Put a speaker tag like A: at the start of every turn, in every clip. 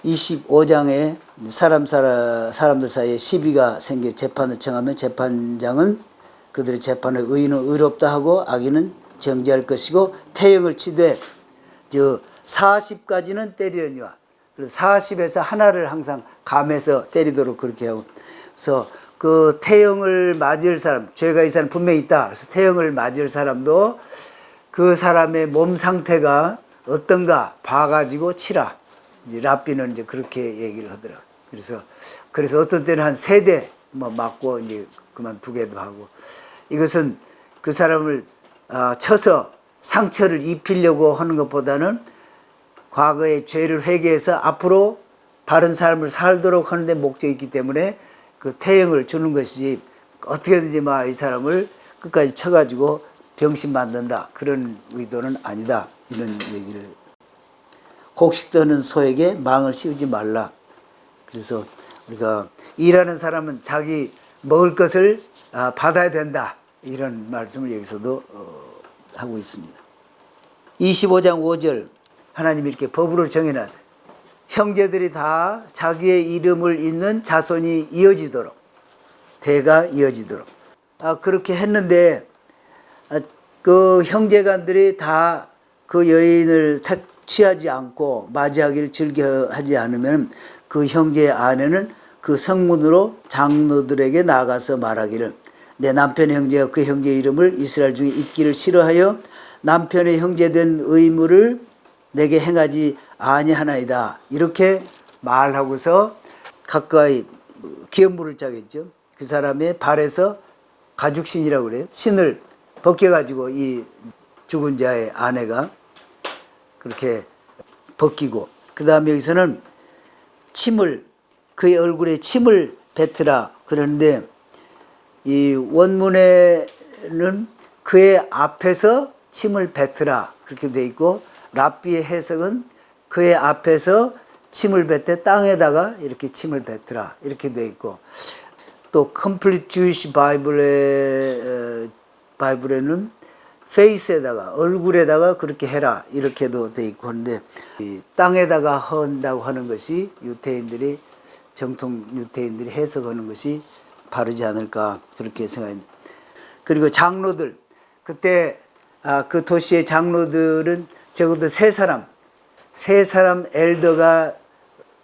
A: 25장에 사람들 사이에 시비가 생겨 재판을 청하면 재판장은 그들의 재판을 의인은 의롭다 하고 악인은 정죄할 것이고 태형을 치되 40까지는 때리려니와 그래서 40에서 하나를 항상 감해서 때리도록 그렇게 하고 그래서 그 태형을 맞을 사람 죄가 이 사람 분명히 있다. 그래서 태형을 맞을 사람도 그 사람의 몸 상태가 어떤가 봐가지고 치라. 이제 랍비는 이제 그렇게 얘기를 하더라. 그래서 어떤 때는 한 3대 뭐 맞고 이제 그만두기도 하고 이것은 그 사람을 쳐서 상처를 입히려고 하는 것보다는 과거의 죄를 회개해서 앞으로 바른 삶을 살도록 하는 데 목적이 있기 때문에 그 태형을 주는 것이지 어떻게든지 막 이 사람을 끝까지 쳐가지고 병신 만든다 그런 의도는 아니다 이런 얘기를. 곡식 떠는 소에게 망을 씌우지 말라. 그래서 우리가 일하는 사람은 자기 먹을 것을 받아야 된다 이런 말씀을 여기서도 하고 있습니다. 25장 5절 하나님이 이렇게 법으로 정해놨어요. 형제들이 다 자기의 이름을 잇는 자손이 이어지도록 대가 이어지도록 그렇게 했는데 그 형제간들이 다 그 여인을 취하지 않고 맞이하기를 즐겨하지 않으면 그 형제의 아내는 그 성문으로 장로들에게 나가서 말하기를 내 남편의 형제가 그 형제의 이름을 이스라엘 중에 잊기를 싫어하여 남편의 형제된 의무를 내게 행하지 아니하나이다 이렇게 말하고서 가까이 기업물을 짜겠죠. 그 사람의 발에서 가죽신이라고 그래요. 신을 벗겨가지고 이 죽은 자의 아내가 그렇게 벗기고 그 다음에 여기서는 침을 그의 얼굴에 침을 뱉으라 그러는데 이 원문에는 그의 앞에서 침을 뱉으라 그렇게 돼 있고 랍비의 해석은 그의 앞에서 침을 뱉되 땅에다가 이렇게 침을 뱉으라 이렇게 돼 있고 또 Complete Jewish 바이블에는 페이스에다가 얼굴에다가 그렇게 해라 이렇게도 돼 있고 하는데 이 땅에다가 한다고 하는 것이 정통 유태인들이 해석하는 것이 바르지 않을까 그렇게 생각합니다. 그리고 장로들 그때 그 도시의 장로들은 적어도 세 사람 엘더가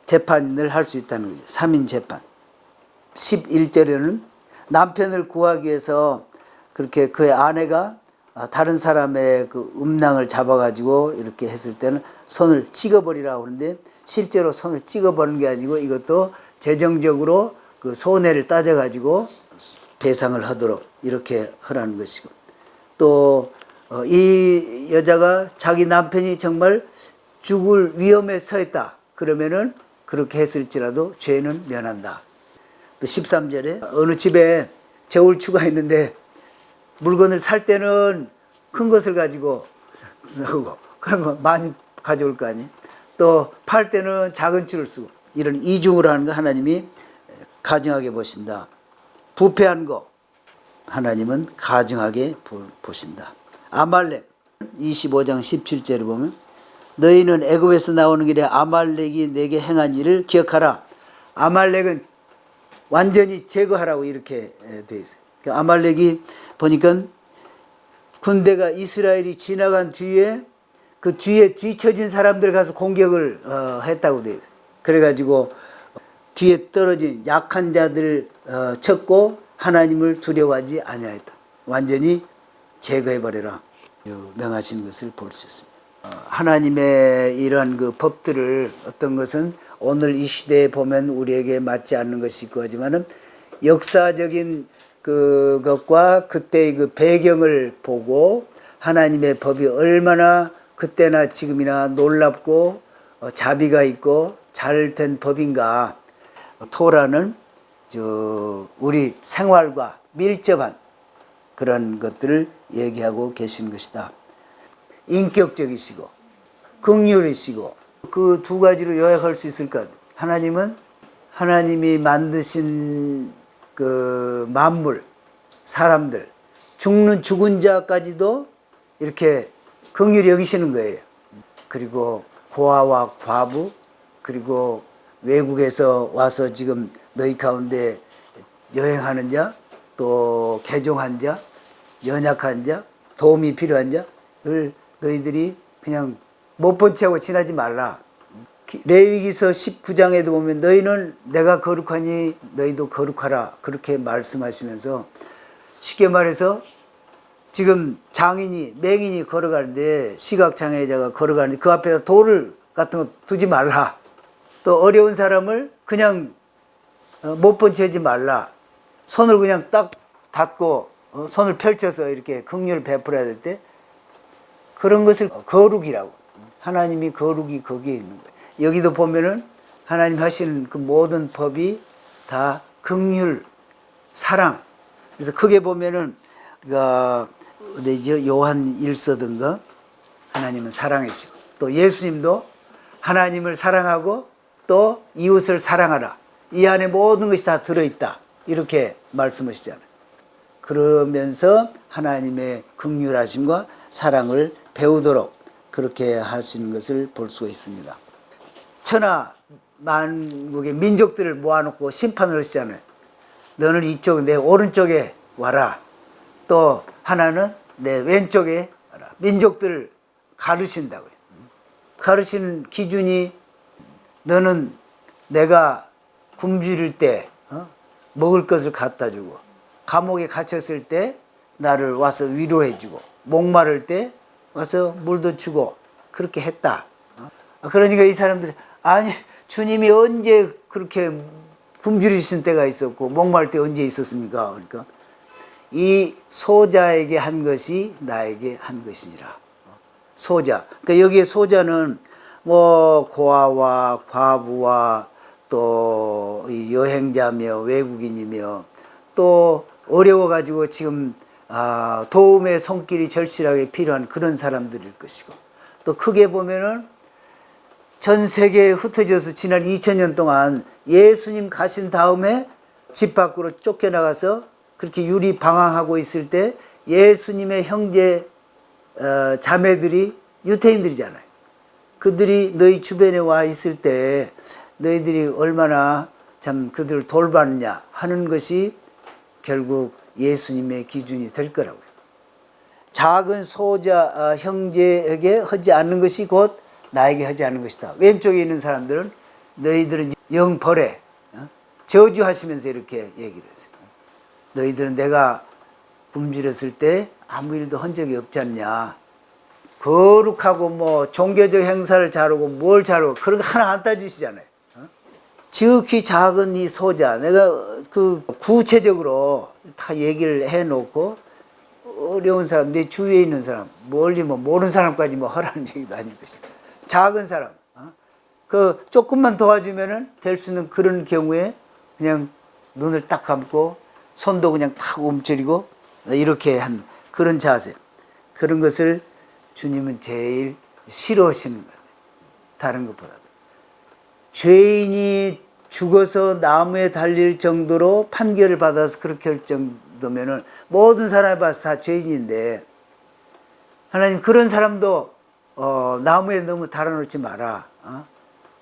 A: 재판을 할 수 있다는 거죠. 3인 재판. 11절에는 남편을 구하기 위해서 그렇게 그의 아내가 다른 사람의 그 음낭을 잡아가지고 이렇게 했을 때는 손을 찍어버리라고 하는데 실제로 손을 찍어버리는 게 아니고 이것도 재정적으로 그 손해를 따져가지고 배상을 하도록 이렇게 하라는 것이고 또 이 여자가 자기 남편이 정말 죽을 위험에 처했다 그러면은 그렇게 했을지라도 죄는 면한다. 또 13절에 어느 집에 저울추가 있는데 물건을 살 때는 큰 것을 가지고 쓰고 그러면 많이 가져올 거 아니에요. 또 팔 때는 작은 추를 쓰고 이런 이중으로 하는 거 하나님이 가증하게 보신다. 부패한 거 하나님은 가증하게 보신다. 아말렉 25장 17절을 보면 너희는 애굽에서 나오는 길에 아말렉이 내게 행한 일을 기억하라. 아말렉은 완전히 제거하라고 이렇게 되어 있어요. 아말렉이 보니까 군대가 이스라엘이 지나간 뒤에 그 뒤에 뒤처진 사람들 가서 공격을 했다고 되어 있어요. 그래가지고 뒤에 떨어진 약한 자들을 쳤고 하나님을 두려워하지 아니하였다. 완전히 제거해버려라 명하신 것을 볼 수 있습니다. 하나님의 이러한 그 법들을 어떤 것은 오늘 이 시대에 보면 우리에게 맞지 않는 것이 있고 하지만은 역사적인 그것과 그때의 그 배경을 보고 하나님의 법이 얼마나 그때나 지금이나 놀랍고 자비가 있고 잘된 법인가. 토라는 우리 생활과 밀접한 그런 것들을 얘기하고 계신 것이다. 인격적이시고 긍휼이시고 그 두 가지로 요약할 수 있을 것 같아요. 하나님은 하나님이 만드신 그 만물, 사람들, 죽은 자까지도 이렇게 긍휼히 여기시는 거예요. 그리고 고아와 과부, 그리고 외국에서 와서 지금 너희 가운데 여행하는 자, 또 개종한 자, 연약한 자, 도움이 필요한 자를 너희들이 그냥 못 본 채하고 지나지 말라. 레위기서 19장에도 보면 너희는 내가 거룩하니 너희도 거룩하라 그렇게 말씀하시면서, 쉽게 말해서 지금 장인이 맹인이 걸어가는데, 시각장애자가 걸어가는데 그 앞에다 돌을 같은 거 두지 말라. 또 어려운 사람을 그냥 못 본 채 하지 말라. 손을 그냥 딱 닫고 손을 펼쳐서 이렇게 긍휼을 베풀어야 될 때, 그런 것을 거룩이라고. 하나님이 거룩이 거기에 있는 거예요. 여기도 보면은 하나님 하시는 그 모든 법이 다 긍휼, 사랑. 그래서 크게 보면은 어디죠? 요한 1서든가 하나님은 사랑이시고, 또 예수님도 하나님을 사랑하고 또 이웃을 사랑하라. 이 안에 모든 것이 다 들어있다. 이렇게 말씀하시잖아요. 그러면서 하나님의 긍휼하심과 사랑을 배우도록 그렇게 하시는 것을 볼 수가 있습니다. 천하 만국의 민족들을 모아놓고 심판을 하시잖아요. 너는 이쪽 내 오른쪽에 와라. 또 하나는 내 왼쪽에 와라. 민족들을 가르친다고요. 가르치는 기준이, 너는 내가 굶주릴 때 먹을 것을 갖다 주고, 감옥에 갇혔을 때 나를 와서 위로해 주고, 목마를 때 와서 물도 주고, 그렇게 했다. 그러니까 이 사람들이, 아니 주님이 언제 그렇게 굶주리신 때가 있었고 목마를 때 언제 있었습니까? 그러니까 이 소자에게 한 것이 나에게 한 것이니라. 소자. 그러니까 여기에 소자는 뭐 고아와 과부와 또 여행자며 외국인이며 또 어려워가지고 지금 도움의 손길이 절실하게 필요한 그런 사람들일 것이고, 또 크게 보면은 전 세계에 흩어져서 지난 2000년 동안 예수님 가신 다음에 집 밖으로 쫓겨나가서 그렇게 유리 방황하고 있을 때 예수님의 형제 자매들이 유태인들이잖아요. 그들이 너희 주변에 와 있을 때 너희들이 얼마나 참 그들을 돌봤느냐 하는 것이 결국 예수님의 기준이 될 거라고요. 작은 소자 형제에게 하지 않는 것이 곧 나에게 하지 않는 것이다. 왼쪽에 있는 사람들은 너희들은 영 벌에 저주하시면서 이렇게 얘기를 했어요. 너희들은 내가 굶주렸을 때 아무 일도 한 적이 없지 않냐. 거룩하고 뭐 종교적 행사를 잘하고 뭘 잘하고 그런 거 하나 안 따지시잖아요. 지극히 작은 이 소자, 내가 그 구체적으로 다 얘기를 해놓고 어려운 사람, 내 주위에 있는 사람, 멀리 뭐 모르는 사람까지 뭐 하라는 얘기도 아닐 것이고, 작은 사람, 그 조금만 도와주면은 될 수 있는 그런 경우에 그냥 눈을 딱 감고 손도 그냥 탁 움츠리고 이렇게 한 그런 자세, 그런 것을 주님은 제일 싫어하시는 거예요. 다른 것보다도. 죄인이 죽어서 나무에 달릴 정도로 판결을 받아서 그렇게 할 정도면은 모든 사람이 봐서 다 죄인인데, 하나님 그런 사람도 나무에 너무 달아놓지 마라.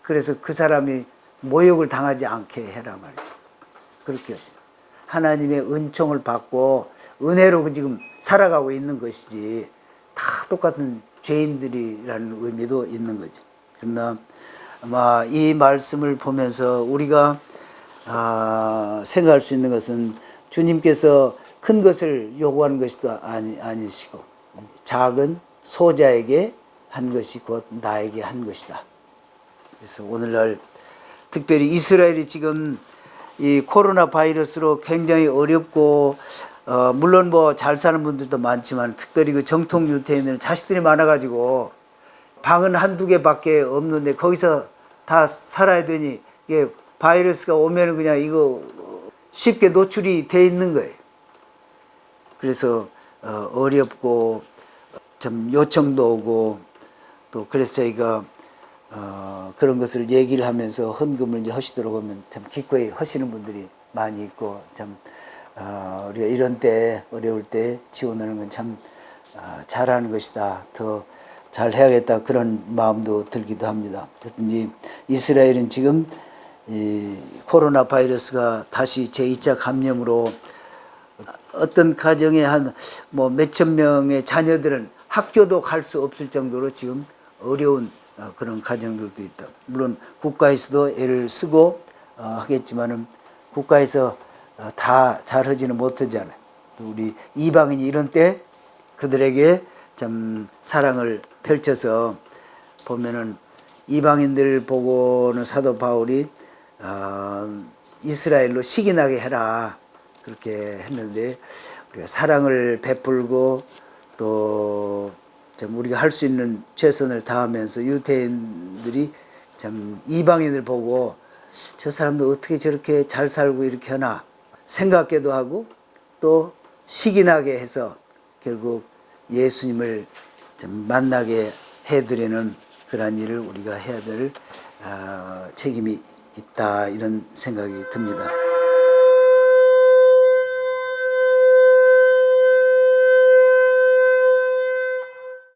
A: 그래서 그 사람이 모욕을 당하지 않게 해라 말이죠. 그렇게 하시죠. 하나님의 은총을 받고 은혜로 지금 살아가고 있는 것이지 다 똑같은 죄인들이라는 의미도 있는 거죠. 그러나 아마 이 말씀을 보면서 우리가 생각할 수 있는 것은, 주님께서 큰 것을 요구하는 것이 아니시고 작은 소자에게 한 것이 곧 나에게 한 것이다. 그래서 오늘날 특별히 이스라엘이 지금 이 코로나 바이러스로 굉장히 어렵고, 물론 뭐 잘 사는 분들도 많지만 특별히 그 정통 유태인들은 자식들이 많아가지고 방은 한두 개밖에 없는데 거기서 다 살아야 되니, 이게 바이러스가 오면은 그냥 이거 쉽게 노출이 돼 있는 거예요. 그래서 어렵고 참 요청도 오고, 또 그래서 저희가 그런 것을 얘기를 하면서 헌금을 이제 하시도록 하면 참 기꺼이 하시는 분들이 많이 있고, 참 우리가 이런 때 어려울 때 지원하는 건 참 잘하는 것이다. 더 잘 해야겠다 그런 마음도 들기도 합니다. 어쨌든지 이스라엘은 지금 이 코로나 바이러스가 다시 제2차 감염으로 어떤 가정에 한 뭐 몇천 명의 자녀들은 학교도 갈 수 없을 정도로 지금 어려운 그런 가정들도 있다. 물론 국가에서도 애를 쓰고 하겠지만은 국가에서 다 잘하지는 못하잖아요. 우리 이방인이 이런 때 그들에게 참 사랑을 펼쳐서 보면은 이방인들 보고는 사도 바울이 이스라엘로 식인하게 해라 그렇게 했는데 우리가 사랑을 베풀고 또 참 우리가 할 수 있는 최선을 다하면서 유대인들이 참 이방인을 보고 저 사람도 어떻게 저렇게 잘 살고 이렇게 하나 생각하기도 하고 또 식인하게 해서 결국 예수님을 좀 만나게 해드리는 그러한 일을 우리가 해야 될 책임이 있다 이런 생각이 듭니다.